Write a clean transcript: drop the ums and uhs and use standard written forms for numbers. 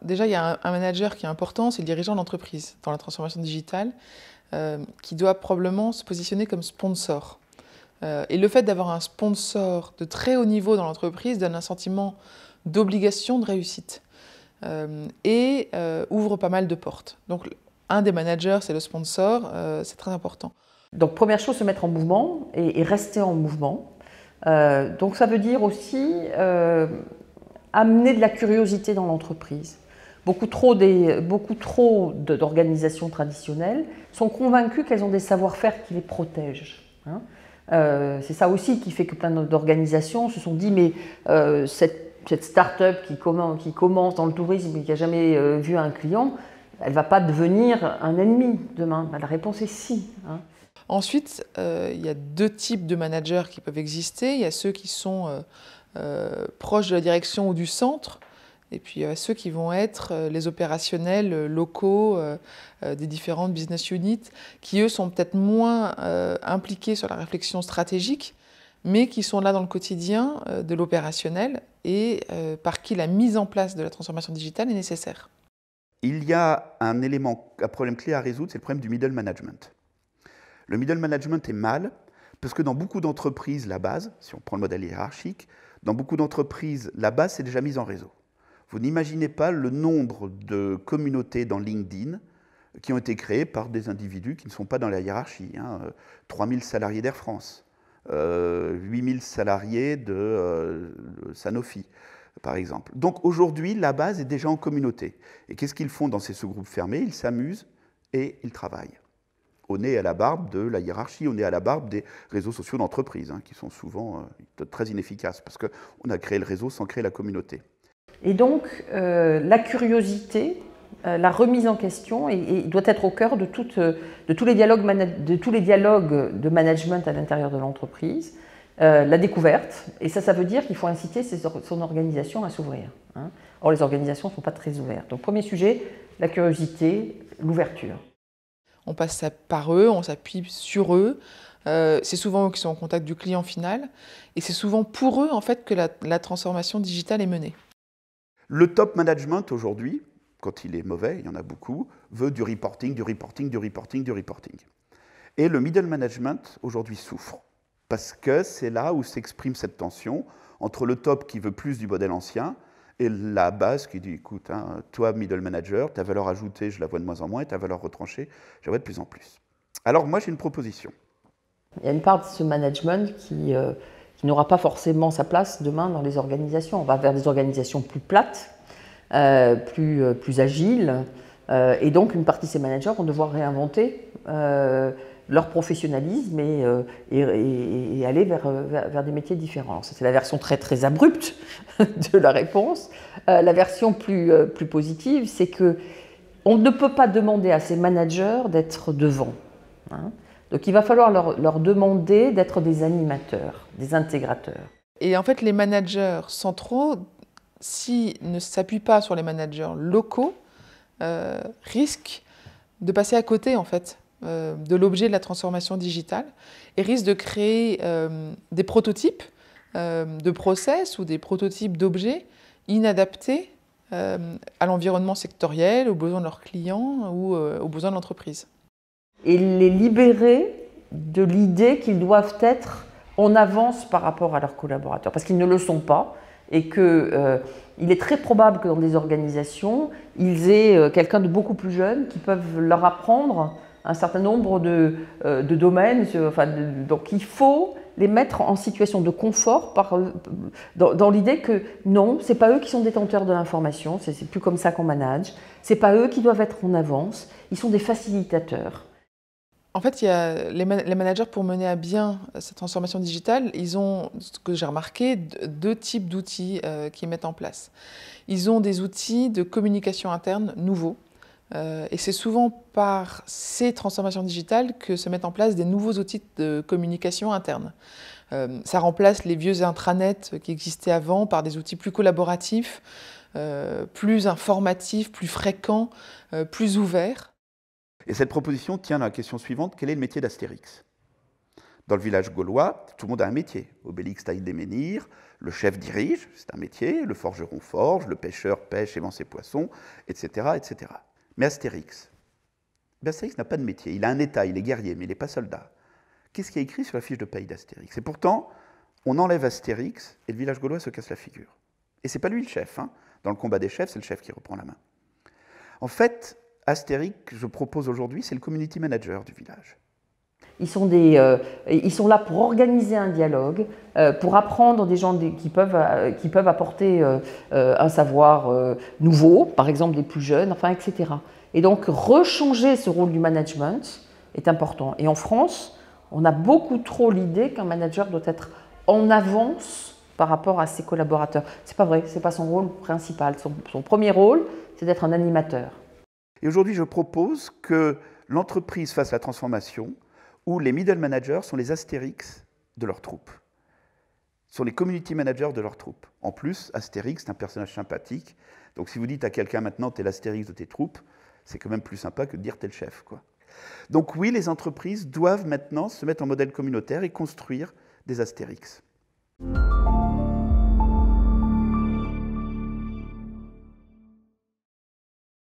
déjà, il y a un manager qui est important, c'est le dirigeant d'entreprise dans la transformation digitale, qui doit probablement se positionner comme sponsor. Et le fait d'avoir un sponsor de très haut niveau dans l'entreprise donne un sentiment d'obligation de réussite et ouvre pas mal de portes. Donc, un des managers, c'est le sponsor, c'est très important. Donc, première chose, se mettre en mouvement et rester en mouvement. Donc, ça veut dire aussi amener de la curiosité dans l'entreprise. Beaucoup trop d'organisations traditionnelles sont convaincues qu'elles ont des savoir-faire qui les protègent. Hein. C'est ça aussi qui fait que plein d'organisations se sont dit mais cette start-up qui commence dans le tourisme et qui n'a jamais vu un client, elle ne va pas devenir un ennemi demain. La réponse est si. Hein. Ensuite, il y a deux types de managers qui peuvent exister. Il y a ceux qui sont proches de la direction ou du centre, et puis ceux qui vont être les opérationnels locaux des différentes business units, qui eux sont peut-être moins impliqués sur la réflexion stratégique, mais qui sont là dans le quotidien de l'opérationnel et par qui la mise en place de la transformation digitale est nécessaire. Il y a un problème clé à résoudre, c'est le problème du middle management. Le middle management est mal, parce que dans beaucoup d'entreprises, la base, si on prend le modèle hiérarchique, dans beaucoup d'entreprises, la base c'est déjà mise en réseau. Vous n'imaginez pas le nombre de communautés dans LinkedIn qui ont été créées par des individus qui ne sont pas dans la hiérarchie. 3000 salariés d'Air France, 8000 salariés de Sanofi, par exemple. Donc aujourd'hui, la base est déjà en communauté. Et qu'est-ce qu'ils font dans ces sous-groupes fermés? Ils s'amusent et ils travaillent. On est à la barbe de la hiérarchie, on est à la barbe des réseaux sociaux d'entreprise, qui sont souvent très inefficaces, parce qu'on a créé le réseau sans créer la communauté. Et donc, la curiosité, la remise en question doit être au cœur de tous les dialogues de management à l'intérieur de l'entreprise. La découverte, et ça veut dire qu'il faut inciter son organisation à s'ouvrir. Hein. Or, les organisations ne sont pas très ouvertes. Donc, premier sujet, la curiosité, l'ouverture. On passe par eux, on s'appuie sur eux. C'est souvent eux qui sont en contact du client final. Et c'est souvent pour eux en fait, que la transformation digitale est menée. Le top management aujourd'hui, quand il est mauvais, il y en a beaucoup, veut du reporting, du reporting, du reporting, du reporting. Et le middle management aujourd'hui souffre. Parce que c'est là où s'exprime cette tension entre le top qui veut plus du modèle ancien et la base qui dit, écoute, toi, middle manager, ta valeur ajoutée, je la vois de moins en moins, et ta valeur retranchée, je la vois de plus en plus. Alors moi, j'ai une proposition. Il y a une part de ce management qui n'aura pas forcément sa place demain dans les organisations. On va vers des organisations plus plates, plus agiles, et donc une partie de ces managers vont devoir réinventer leur professionnalisme et aller vers des métiers différents. C'est la version très, très abrupte de la réponse. La version plus positive, c'est qu'on ne peut pas demander à ces managers d'être devant. Hein. Donc il va falloir leur demander d'être des animateurs, des intégrateurs. Et en fait, les managers centraux, s'ils ne s'appuient pas sur les managers locaux, risquent de passer à côté en fait, de l'objet de la transformation digitale et risquent de créer des prototypes de process ou des prototypes d'objets inadaptés à l'environnement sectoriel, aux besoins de leurs clients ou aux besoins de l'entreprise. Et les libérer de l'idée qu'ils doivent être en avance par rapport à leurs collaborateurs, parce qu'ils ne le sont pas, et qu'il est très probable que dans des organisations, ils aient quelqu'un de beaucoup plus jeune qui peuvent leur apprendre un certain nombre de domaines. Donc il faut les mettre en situation de confort dans l'idée que non, ce n'est pas eux qui sont détenteurs de l'information, c'est plus comme ça qu'on manage, ce n'est pas eux qui doivent être en avance, ils sont des facilitateurs. En fait, il y a les managers, pour mener à bien cette transformation digitale, ils ont, ce que j'ai remarqué, deux types d'outils qu'ils mettent en place. Ils ont des outils de communication interne nouveaux. Et c'est souvent par ces transformations digitales que se mettent en place des nouveaux outils de communication interne. Ça remplace les vieux intranets qui existaient avant par des outils plus collaboratifs, plus informatifs, plus fréquents, plus ouverts. Et cette proposition tient à la question suivante, quel est le métier d'Astérix? Dans le village gaulois, tout le monde a un métier. Obélix taille des menhirs, le chef dirige, c'est un métier, le forgeron forge, le pêcheur pêche et vend ses poissons, etc. etc. Mais Astérix, Astérix n'a pas de métier. Il a un état, il est guerrier, mais il n'est pas soldat. Qu'est-ce qui est écrit sur la fiche de paye d'Astérix? Et pourtant, on enlève Astérix et le village gaulois se casse la figure. Et c'est pas lui le chef. Hein. Dans le combat des chefs, c'est le chef qui reprend la main. En fait, Astérix, je propose aujourd'hui, c'est le community manager du village. Ils sont là pour organiser un dialogue, pour apprendre des gens qui peuvent apporter un savoir nouveau, par exemple des plus jeunes, enfin, etc. Et donc, rechanger ce rôle du management est important. Et en France, on a beaucoup trop l'idée qu'un manager doit être en avance par rapport à ses collaborateurs. C'est pas vrai, c'est pas son rôle principal. Son premier rôle, c'est d'être un animateur. Et aujourd'hui, je propose que l'entreprise fasse la transformation où les middle managers sont les Astérix de leur troupe, sont les community managers de leur troupe. En plus, Astérix, c'est un personnage sympathique. Donc si vous dites à quelqu'un maintenant, t'es l'Astérix de tes troupes, c'est quand même plus sympa que de dire t'es le chef, quoi. Donc oui, les entreprises doivent maintenant se mettre en modèle communautaire et construire des Astérix.